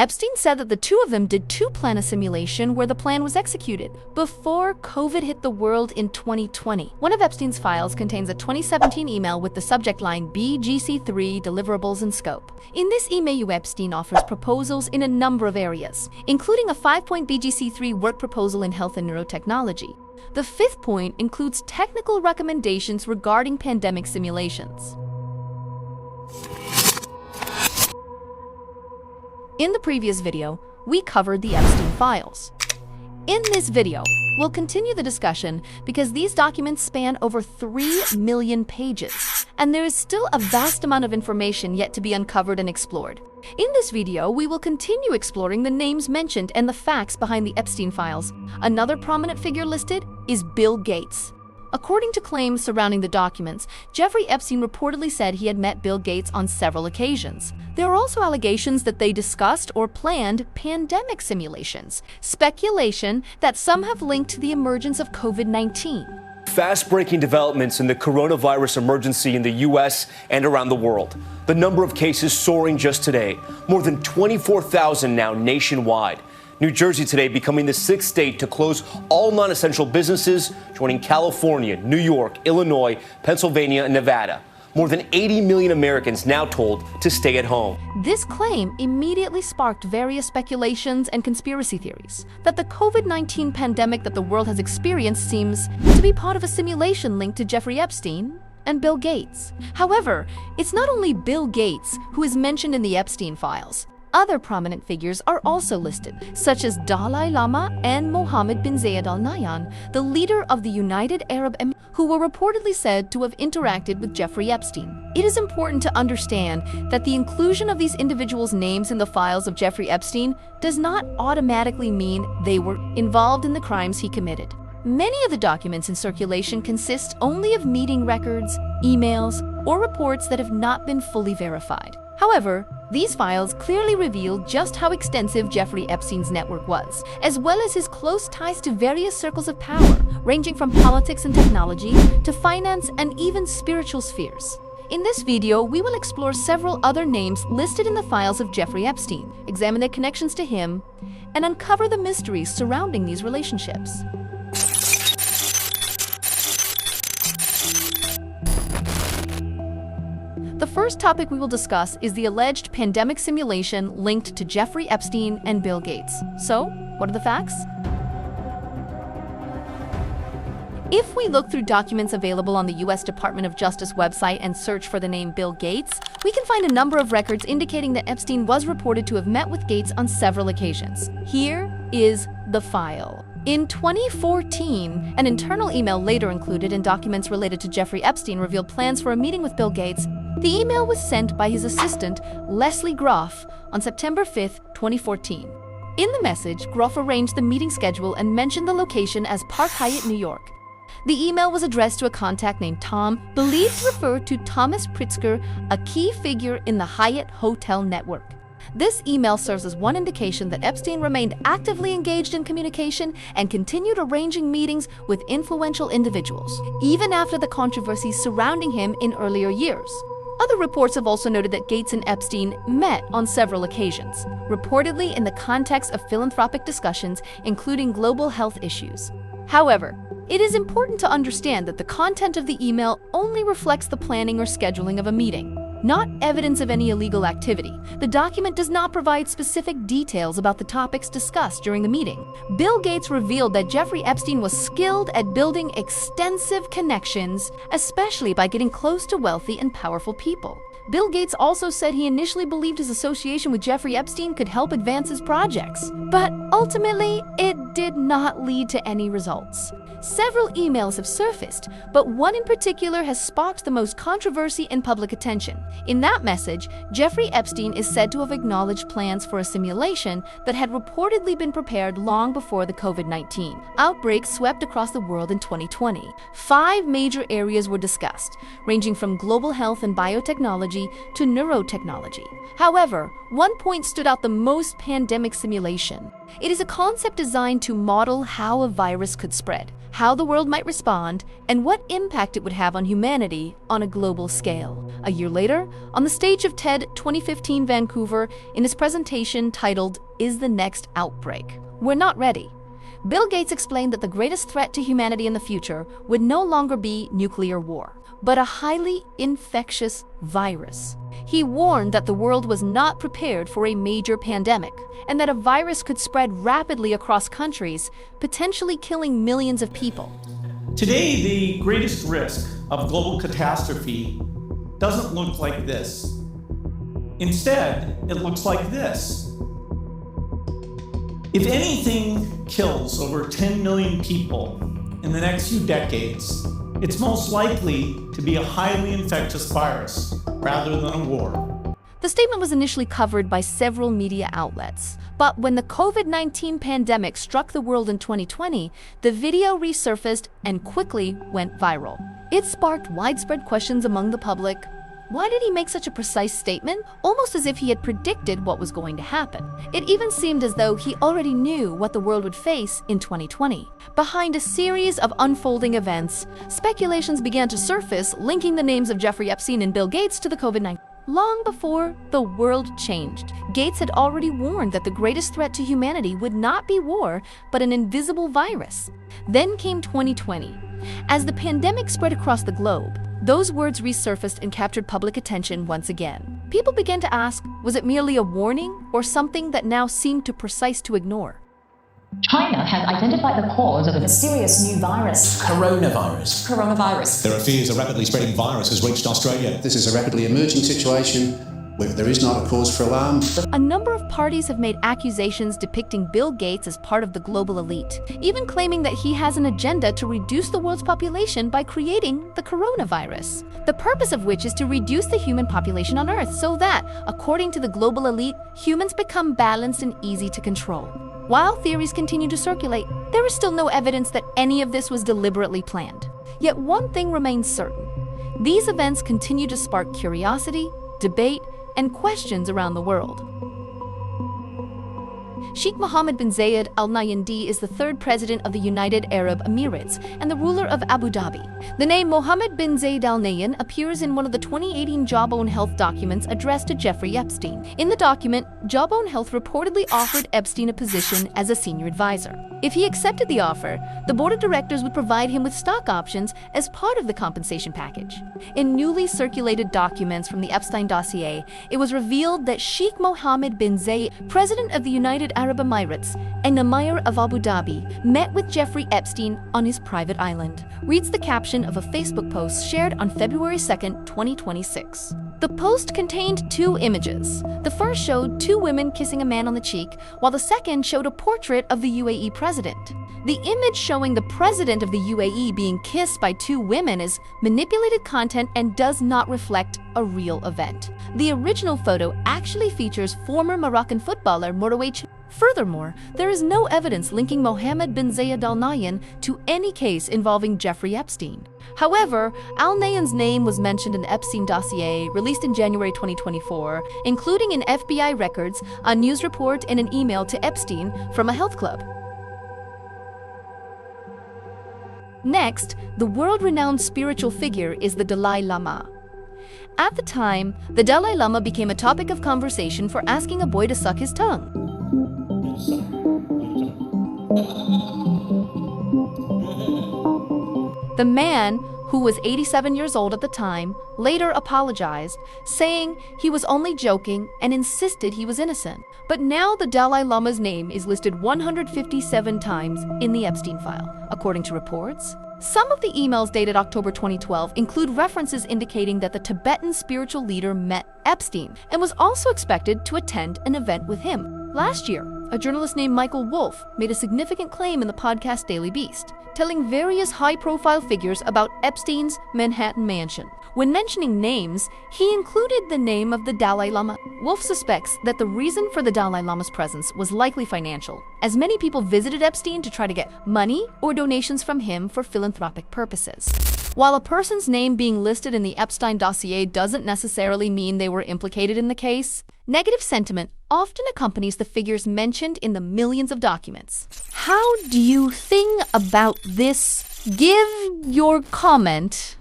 Epstein said that the two of them did plan a simulation where the plan was executed before COVID hit the world in 2020. One of Epstein's files contains a 2017 email with the subject line BGC3 deliverables and scope. In this email, Epstein offers proposals in a number of areas, including a 5-point BGC3 work proposal in health and neurotechnology. The 5th point includes technical recommendations regarding pandemic simulations. In the previous video, we covered the Epstein files. In this video, we'll continue the discussion because these documents span over 3 million pages, and there is still a vast amount of information yet to be uncovered and explored. In this video, we will continue exploring the names mentioned and the facts behind the Epstein files. Another prominent figure listed is Bill Gates. According to claims surrounding the documents, Jeffrey Epstein reportedly said he had met Bill Gates on several occasions. There are also allegations that they discussed or planned pandemic simulations, speculation that some have linked to the emergence of COVID-19. Fast-breaking developments in the coronavirus emergency in the U.S. and around the world. The number of cases soaring just today, more than 24,000 now nationwide. New Jersey today becoming the 6th state to close all non-essential businesses, joining California, New York, Illinois, Pennsylvania, and Nevada. More than 80 million Americans now told to stay at home. This claim immediately sparked various speculations and conspiracy theories that the COVID-19 pandemic that the world has experienced seems to be part of a simulation linked to Jeffrey Epstein and Bill Gates. However, it's not only Bill Gates who is mentioned in the Epstein files. Other prominent figures are also listed, such as Dalai Lama and Mohammed bin Zayed Al Nahyan, the leader of the United Arab Emirates, who were reportedly said to have interacted with Jeffrey Epstein. It is important to understand that the inclusion of these individuals' names in the files of Jeffrey Epstein does not automatically mean they were involved in the crimes he committed. Many of the documents in circulation consist only of meeting records, emails, or reports that have not been fully verified. However, these files clearly reveal just how extensive Jeffrey Epstein's network was, as well as his close ties to various circles of power, ranging from politics and technology to finance and even spiritual spheres. In this video, we will explore several other names listed in the files of Jeffrey Epstein, examine their connections to him, and uncover the mysteries surrounding these relationships. The first topic we will discuss is the alleged pandemic simulation linked to Jeffrey Epstein and Bill Gates. So, what are the facts? If we look through documents available on the U.S. Department of Justice website and search for the name Bill Gates, we can find a number of records indicating that Epstein was reported to have met with Gates on several occasions. Here is the file. In 2014, an internal email later included in documents related to Jeffrey Epstein revealed plans for a meeting with Bill Gates. The email was sent by his assistant, Leslie Groff, on September 5, 2014. In the message, Groff arranged the meeting schedule and mentioned the location as Park Hyatt, New York. The email was addressed to a contact named Tom, believed to refer to Thomas Pritzker, a key figure in the Hyatt Hotel network. This email serves as one indication that Epstein remained actively engaged in communication and continued arranging meetings with influential individuals, even after the controversies surrounding him in earlier years. Other reports have also noted that Gates and Epstein met on several occasions, reportedly in the context of philanthropic discussions, including global health issues. However, it is important to understand that the content of the email only reflects the planning or scheduling of a meeting, not evidence of any illegal activity. The document does not provide specific details about the topics discussed during the meeting. Bill Gates revealed that Jeffrey Epstein was skilled at building extensive connections, especially by getting close to wealthy and powerful people. Bill Gates also said he initially believed his association with Jeffrey Epstein could help advance his projects, but ultimately, it did not lead to any results. Several emails have surfaced, but one in particular has sparked the most controversy and public attention. In that message, Jeffrey Epstein is said to have acknowledged plans for a simulation that had reportedly been prepared long before the COVID-19 outbreak swept across the world in 2020. 5 major areas were discussed, ranging from global health and biotechnology to neurotechnology. However, one point stood out the most: pandemic simulation. It is a concept designed to model how a virus could spread. how the world might respond, and what impact it would have on humanity on a global scale. A year later, on the stage of TED 2015 Vancouver, in his presentation titled, "Is the Next Outbreak? We're Not Ready," Bill Gates explained that the greatest threat to humanity in the future would no longer be nuclear war, but a highly infectious virus. He warned that the world was not prepared for a major pandemic, and that a virus could spread rapidly across countries, potentially killing millions of people. Today, the greatest risk of global catastrophe doesn't look like this. Instead, it looks like this. If anything kills over 10 million people in the next few decades, it's most likely to be a highly infectious virus rather than a war. The statement was initially covered by several media outlets, but when the COVID-19 pandemic struck the world in 2020, the video resurfaced and quickly went viral. It sparked widespread questions among the public. Why did he make such a precise statement? Almost as if he had predicted what was going to happen. It even seemed as though he already knew what the world would face in 2020. Behind a series of unfolding events, speculations began to surface linking the names of Jeffrey Epstein and Bill Gates to the COVID-19. Long before the world changed, Gates had already warned that the greatest threat to humanity would not be war, but an invisible virus. Then came 2020. As the pandemic spread across the globe, those words resurfaced and captured public attention once again. People began to ask, was it merely a warning or something that now seemed too precise to ignore? China has identified the cause of a mysterious new virus. Coronavirus. There are fears a rapidly spreading virus has reached Australia. This is a rapidly emerging situation where there is not a cause for alarm. A number of parties have made accusations depicting Bill Gates as part of the global elite, even claiming that he has an agenda to reduce the world's population by creating the coronavirus. The purpose of which is to reduce the human population on Earth so that, according to the global elite, humans become balanced and easy to control. While theories continue to circulate, there is still no evidence that any of this was deliberately planned. Yet one thing remains certain. These events continue to spark curiosity, debate, and questions around the world. Sheikh Mohammed bin Zayed Al Nahyan is the third president of the United Arab Emirates and the ruler of Abu Dhabi. The name Mohammed bin Zayed Al Nahyan appears in one of the 2018 Jawbone Health documents addressed to Jeffrey Epstein. In the document, Jawbone Health reportedly offered Epstein a position as a senior advisor. If he accepted the offer, the board of directors would provide him with stock options as part of the compensation package. In newly circulated documents from the Epstein dossier, it was revealed that Sheikh Mohammed bin Zayed, president of the United Arab Emirates and Emir of Abu Dhabi, met with Jeffrey Epstein on his private island, reads the caption of a Facebook post shared on February 2nd, 2026. The post contained two images. The first showed two women kissing a man on the cheek, while the second showed a portrait of the UAE president. The image showing the president of the UAE being kissed by two women is manipulated content and does not reflect a real event. The original photo actually features former Moroccan footballer Morawei. Furthermore, there is no evidence linking Mohammed bin Zayed Al Nahyan to any case involving Jeffrey Epstein. However, Al Nahyan's name was mentioned in the Epstein dossier released in January 2024, including in FBI records, a news report, and an email to Epstein from a health club. Next, the world-renowned spiritual figure is the Dalai Lama. At the time, the Dalai Lama became a topic of conversation for asking a boy to suck his tongue. The man, who was 87 years old at the time, later apologized, saying he was only joking and insisted he was innocent. But now the Dalai Lama's name is listed 157 times in the Epstein file, according to reports. Some of the emails dated October 2012 include references indicating that the Tibetan spiritual leader met Epstein and was also expected to attend an event with him. Last year, a journalist named Michael Wolff made a significant claim in the podcast Daily Beast, telling various high-profile figures about Epstein's Manhattan mansion. When mentioning names, he included the name of the Dalai Lama. Wolff suspects that the reason for the Dalai Lama's presence was likely financial, as many people visited Epstein to try to get money or donations from him for philanthropic purposes. While a person's name being listed in the Epstein dossier doesn't necessarily mean they were implicated in the case, Negative sentiment often accompanies the figures mentioned in the millions of documents. How do you think about this? Give your comment